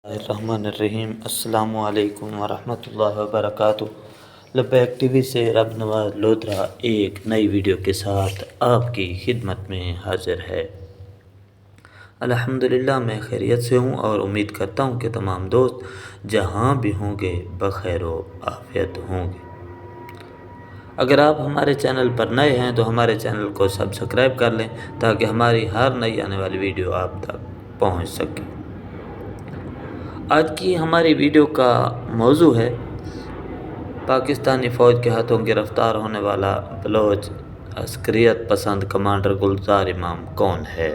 الرحمن الرحیم۔ السلام علیکم ورحمۃ اللہ وبرکاتہ۔ لبیک ٹی وی سے رب نواز لودھرا ایک نئی ویڈیو کے ساتھ آپ کی خدمت میں حاضر ہے۔ الحمدللہ میں خیریت سے ہوں اور امید کرتا ہوں کہ تمام دوست جہاں بھی ہوں گے بخیر و عافیت ہوں گے۔ اگر آپ ہمارے چینل پر نئے ہیں تو ہمارے چینل کو سبسکرائب کر لیں تاکہ ہماری ہر نئی آنے والی ویڈیو آپ تک پہنچ سکے۔ آج کی ہماری ویڈیو کا موضوع ہے پاکستانی فوج کے ہاتھوں گرفتار ہونے والا بلوچ عسکریت پسند کمانڈر گلزار امام کون ہے۔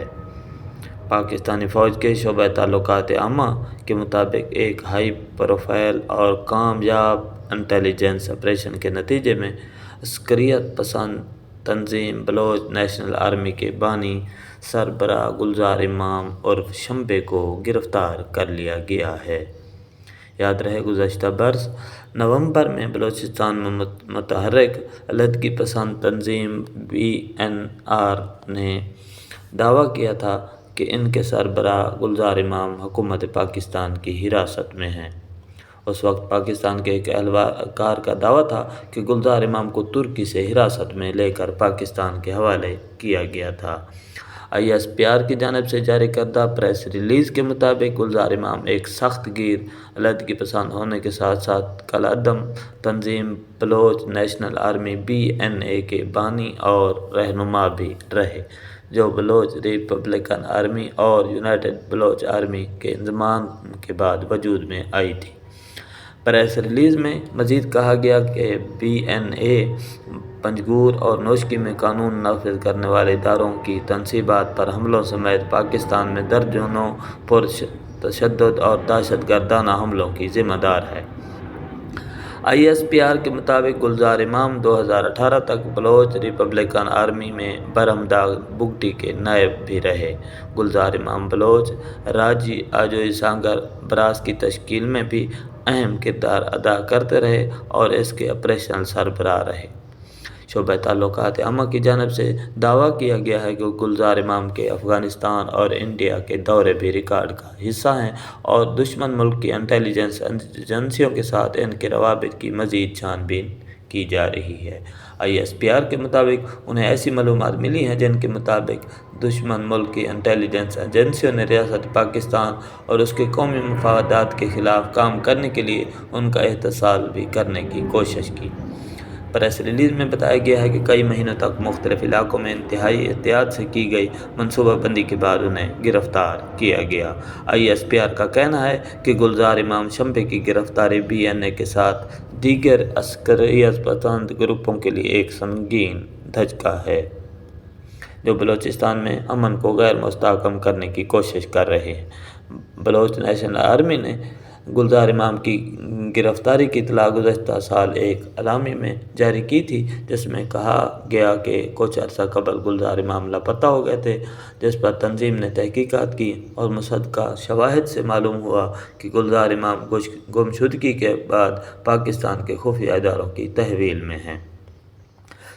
پاکستانی فوج کے شعبہ تعلقات عامہ کے مطابق ایک ہائی پروفائل اور کامیاب انٹیلیجنس آپریشن کے نتیجے میں عسکریت پسند تنظیم بلوچ نیشنل آرمی کے بانی سربراہ گلزار امام عرف شمبے کو گرفتار کر لیا گیا ہے۔ یاد رہے گزشتہ برس نومبر میں بلوچستان میں متحرک علیحدگی پسند تنظیم BNR نے دعویٰ کیا تھا کہ ان کے سربراہ گلزار امام حکومت پاکستان کی حراست میں ہیں۔ اس وقت پاکستان کے ایک اہلکار کا دعویٰ تھا کہ گلزار امام کو ترکی سے حراست میں لے کر پاکستان کے حوالے کیا گیا تھا۔ ISPR کی جانب سے جاری کردہ پریس ریلیز کے مطابق گلزار امام ایک سخت گیر علیحدگی پسند ہونے کے ساتھ ساتھ کالعدم تنظیم بلوچ نیشنل آرمی BNA کے بانی اور رہنما بھی رہے، جو بلوچ ریپبلکن آرمی اور یونائٹڈ بلوچ آرمی کے انضمام کے بعد وجود میں آئی تھی۔ پریس ریلیز میں مزید کہا گیا کہ BNA پنجگور اور نوشکی میں قانون نافذ کرنے والے اداروں کی تنصیبات پر حملوں سمیت پاکستان میں درجنوں پرتشدد اور دہشت گردانہ حملوں کی ذمہ دار ہے۔ ISPR کے مطابق گلزار امام 2018 تک بلوچ ریپبلکن آرمی میں برہمداغ بگٹی کے نائب بھی رہے۔ گلزار امام بلوچ راجی آجوئی سانگر براس کی تشکیل میں بھی اہم کردار ادا کرتے رہے اور اس کے آپریشنل سربراہ رہے۔ شعبہ تعلقات عامہ کی جانب سے دعویٰ کیا گیا ہے کہ گلزار امام کے افغانستان اور انڈیا کے دورے بھی ریکارڈ کا حصہ ہیں اور دشمن ملک کی انٹیلیجنس ایجنسیوں کے ساتھ ان کے روابط کی مزید چھان بین کی جا رہی ہے۔ ISPR کے مطابق انہیں ایسی معلومات ملی ہیں جن کے مطابق دشمن ملک کی انٹیلیجنس ایجنسیوں نے ریاست پاکستان اور اس کے قومی مفادات کے خلاف کام کرنے کے لیے ان کا اتصال بھی کرنے کی کوشش کی۔ پریس ریلیز میں بتایا گیا ہے کہ کئی مہینوں تک مختلف علاقوں میں انتہائی احتیاط سے کی گئی منصوبہ بندی کے بعد انہیں گرفتار کیا گیا۔ ISPR کا کہنا ہے کہ گلزار امام شمبے کی گرفتاری BNA کے ساتھ دیگر عسکریت پسند گروپوں کے لیے ایک سنگین دھچکا ہے، جو بلوچستان میں امن کو غیر مستحکم کرنے کی کوشش کر رہے ہیں۔ بلوچ نیشنل آرمی نے گلزار امام کی گرفتاری کی اطلاع گزشتہ سال ایک اعلامیہ میں جاری کی تھی، جس میں کہا گیا کہ کچھ عرصہ قبل گلزار امام لاپتہ ہو گئے تھے، جس پر تنظیم نے تحقیقات کی اور مصدقہ شواہد سے معلوم ہوا کہ گلزار امام گمشدگی کے بعد پاکستان کے خفیہ اداروں کی تحویل میں ہیں۔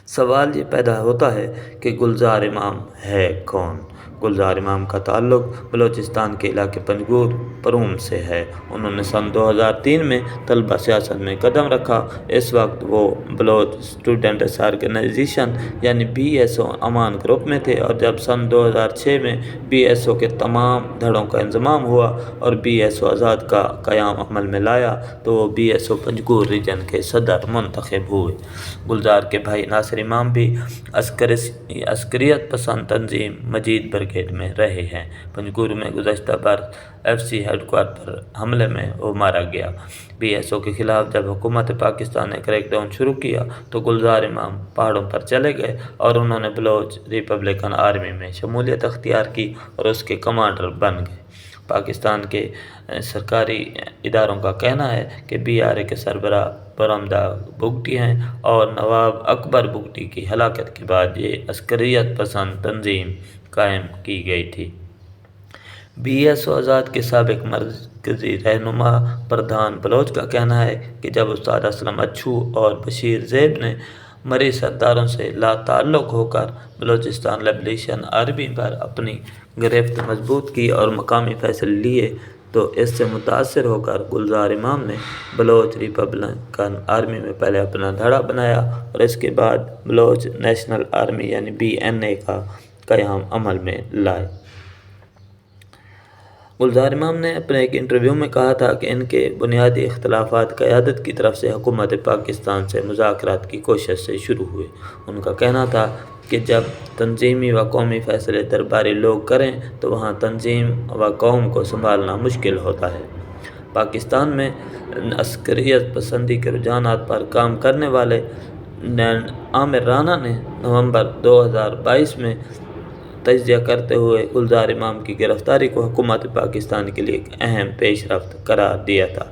سوال یہ پیدا ہوتا ہے کہ گلزار امام ہے کون؟ گلزار امام کا تعلق بلوچستان کے علاقے پنجگور پروم سے ہے۔ انہوں نے سن 2003 میں طلبہ سیاست میں قدم رکھا۔ اس وقت وہ بلوچ اسٹوڈنٹس آرگنائزیشن یعنی BSO امان گروپ میں تھے، اور جب سن 2006 میں BSO کے تمام دھڑوں کا انضمام ہوا اور BSO آزاد کا قیام عمل میں لایا تو وہ BSO پنجگور ریجن کے صدر منتخب ہوئے۔ گلزار کے بھائی ناصر امام بھی عسکریت پسند تنظیم مجید بریگیڈ میں رہے ہیں۔ پنجگور میں گزشتہ برس FC ہیڈ کوارٹر پر حملے میں وہ مارا گیا۔ BSO کے خلاف جب حکومت پاکستان نے کریک ڈاؤن شروع کیا تو گلزار امام پہاڑوں پر چلے گئے اور انہوں نے بلوچ ریپبلکن آرمی میں شمولیت اختیار کی اور اس کے کمانڈر بن گئے۔ پاکستان کے سرکاری اداروں کا کہنا ہے کہ BRA کے سربراہ برہمداغ بگٹی ہیں اور نواب اکبر بگٹی کی ہلاکت کے بعد یہ عسکریت پسند تنظیم قائم کی گئی تھی۔ BSO آزاد کے سابق مرکزی رہنما پردھان بلوچ کا کہنا ہے کہ جب استاد اسلم اچھو اور بشیر زیب نے مری سرداروں سے لا تعلق ہو کر بلوچستان لبریشن آرمی پر اپنی گرفت مضبوط کی اور مقامی فیصلے لیے تو اس سے متاثر ہو کر گلزار امام نے بلوچ ریپبلکن آرمی میں پہلے اپنا دھڑا بنایا اور اس کے بعد بلوچ نیشنل آرمی یعنی BNA کا قیام عمل میں لائے۔ گلزار امام نے اپنے ایک انٹرویو میں کہا تھا کہ ان کے بنیادی اختلافات قیادت کی طرف سے حکومت پاکستان سے مذاکرات کی کوشش سے شروع ہوئے۔ ان کا کہنا تھا کہ جب تنظیمی و قومی فیصلے درباری لوگ کریں تو وہاں تنظیم و قوم کو سنبھالنا مشکل ہوتا ہے۔ پاکستان میں عسکریت پسندی کے رجحانات پر کام کرنے والے عامر رانا نے نومبر 2022 میں تجزیہ کرتے ہوئے گلزار امام کی گرفتاری کو حکومت پاکستان کے لیے ایک اہم پیش رفت قرار دیا تھا۔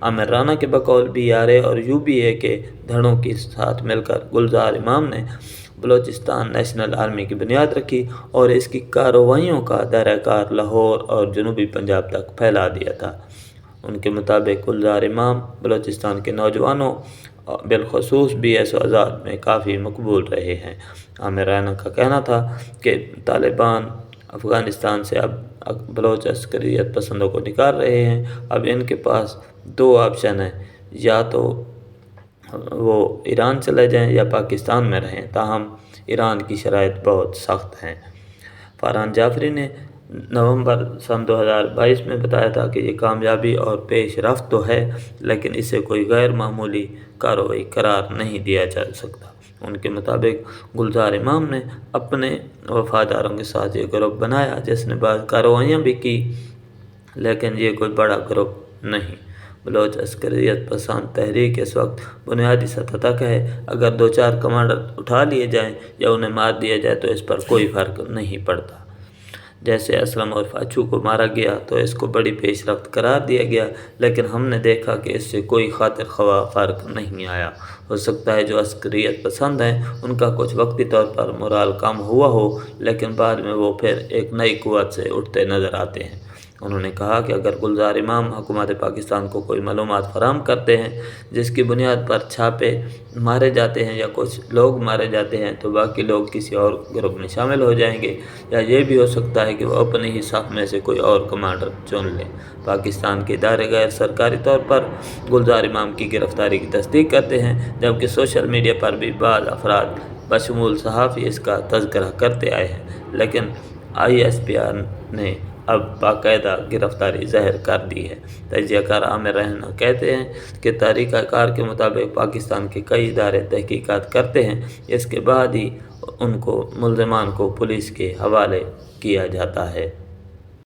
عامر رانا کے بقول BRA اور UBA کے دھڑوں کے ساتھ مل کر گلزار امام نے بلوچستان نیشنل آرمی کی بنیاد رکھی اور اس کی کارروائیوں کا دائرہ کار لاہور اور جنوبی پنجاب تک پھیلا دیا تھا۔ ان کے مطابق گلزار امام بلوچستان کے نوجوانوں بالخصوص BS و آزاد میں کافی مقبول رہے ہیں۔ عامر رانا کا کہنا تھا کہ طالبان افغانستان سے اب بلوچ عسکریت پسندوں کو نکال رہے ہیں۔ اب ان کے پاس 2 آپشن ہیں، یا تو وہ ایران چلے جائیں یا پاکستان میں رہیں، تاہم ایران کی شرائط بہت سخت ہیں۔ فرحان جعفری نے نومبر 2022 میں بتایا تھا کہ یہ کامیابی اور پیش رفت تو ہے لیکن اسے کوئی غیر معمولی کارروائی قرار نہیں دیا جا سکتا۔ ان کے مطابق گلزار امام نے اپنے وفاداروں کے ساتھ یہ گروپ بنایا جس نے بعض کارروائیاں بھی کی لیکن یہ کوئی بڑا گروپ نہیں۔ بلوچ عسکریت پسند تحریک اس وقت بنیادی سطح تک ہے۔ اگر 2-4 کمانڈر اٹھا لیے جائیں یا انہیں مار دیا جائے تو اس پر کوئی فرق نہیں پڑتا۔ جیسے اسلم اور فاچو کو مارا گیا تو اس کو بڑی پیش رفت قرار دیا گیا لیکن ہم نے دیکھا کہ اس سے کوئی خاطر خواہ فرق نہیں آیا۔ ہو سکتا ہے جو عسکریت پسند ہیں ان کا کچھ وقتی طور پر مورال کم ہوا ہو لیکن بعد میں وہ پھر ایک نئی قوت سے اٹھتے نظر آتے ہیں۔ انہوں نے کہا کہ اگر گلزار امام حکومت پاکستان کو کوئی معلومات فراہم کرتے ہیں جس کی بنیاد پر چھاپے مارے جاتے ہیں یا کچھ لوگ مارے جاتے ہیں تو باقی لوگ کسی اور گروپ میں شامل ہو جائیں گے، یا یہ بھی ہو سکتا ہے کہ وہ اپنے ہی صف میں سے کوئی اور کمانڈر چن لیں۔ پاکستان کے ادارے غیر سرکاری طور پر گلزار امام کی گرفتاری کی تصدیق کرتے ہیں جبکہ سوشل میڈیا پر بھی بعض افراد بشمول صحافی اس کا تذکرہ کرتے آئے ہیں، لیکن ISPR نے اب باقاعدہ گرفتاری ظاہر کر دی ہے۔ تجزیہ کار عامر رانا کہتے ہیں کہ طریقہ کار کے مطابق پاکستان کے کئی ادارے تحقیقات کرتے ہیں، اس کے بعد ہی ان کو ملزمان کو پولیس کے حوالے کیا جاتا ہے۔